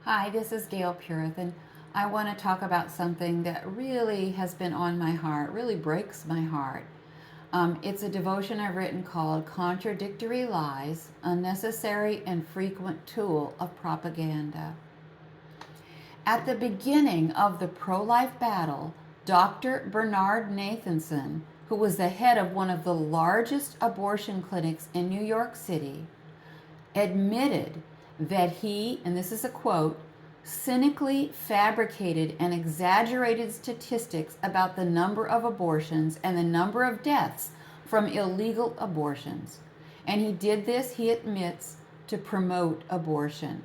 Hi, this is Gail Purith, and I want to talk about something that really has been on my heart, really breaks my heart. It's a devotion I've written called Contradictory Lies, a Necessary and Frequent Tool of Propaganda. At the beginning of the pro-life battle, Dr. Bernard Nathanson, who was the head of one of the largest abortion clinics in New York City, admitted that he, and this is a quote, cynically fabricated and exaggerated statistics about the number of abortions and the number of deaths from illegal abortions. And he did this, he admits, to promote abortion.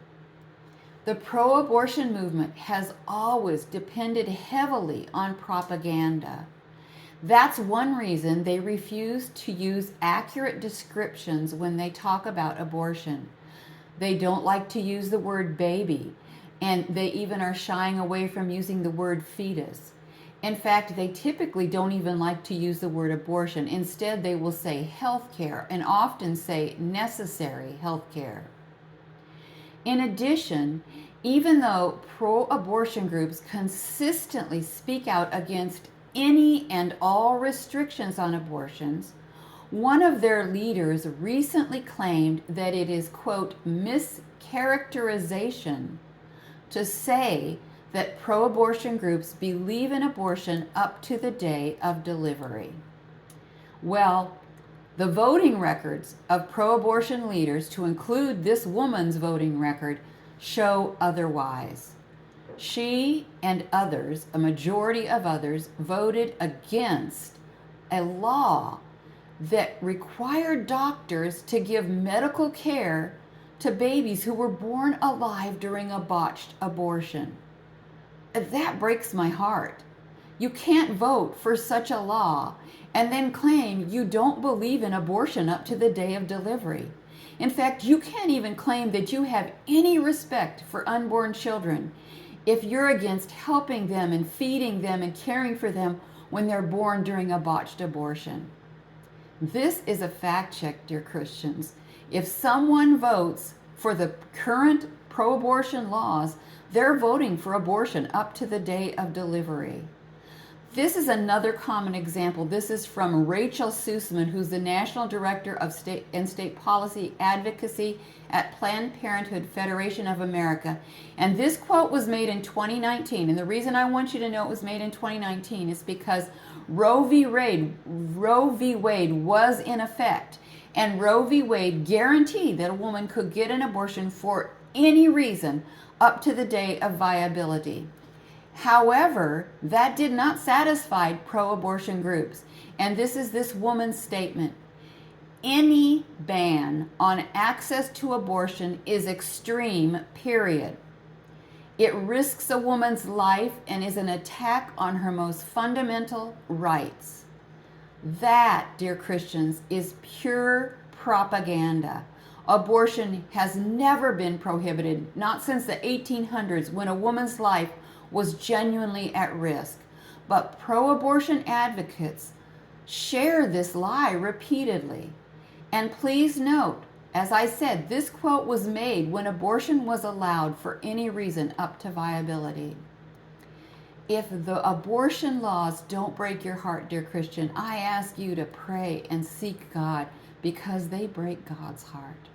The pro-abortion movement has always depended heavily on propaganda. That's one reason they refuse to use accurate descriptions when they talk about abortion. They don't like to use the word baby, and they even are shying away from using the word fetus. In fact, they typically don't even like to use the word abortion. Instead, they will say health care and often say necessary health care. In addition, even though pro-abortion groups consistently speak out against any and all restrictions on abortions, one of their leaders recently claimed that it is, quote, mischaracterization to say that pro-abortion groups believe in abortion up to the day of delivery. Well, the voting records of pro-abortion leaders, to include this woman's voting record, show otherwise. She and others, a majority of others, voted against a law that required doctors to give medical care to babies who were born alive during a botched abortion. That breaks my heart. You can't vote for such a law and then claim you don't believe in abortion up to the day of delivery. In fact, you can't even claim that you have any respect for unborn children if you're against helping them and feeding them and caring for them when they're born during a botched abortion. This is a fact check, dear Christians. If someone votes for the current pro-abortion laws, they're voting for abortion up to the day of delivery. This is another common example. This is from Rachel Sussman, who's the National Director of State and State Policy Advocacy at Planned Parenthood Federation of America. And this quote was made in 2019. And the reason I want you to know it was made in 2019 is because Roe v. Wade was in effect. And Roe v. Wade guaranteed that a woman could get an abortion for any reason up to the day of viability. However, that did not satisfy pro-abortion groups. And this is this woman's statement. Any ban on access to abortion is extreme, period. It risks a woman's life and is an attack on her most fundamental rights. That, dear Christians, is pure propaganda. Abortion has never been prohibited, not since the 1800s when a woman's life was genuinely at risk. But pro-abortion advocates share this lie repeatedly. And please note, as I said, this quote was made when abortion was allowed for any reason up to viability. If the abortion laws don't break your heart, dear Christian, I ask you to pray and seek God because they break God's heart.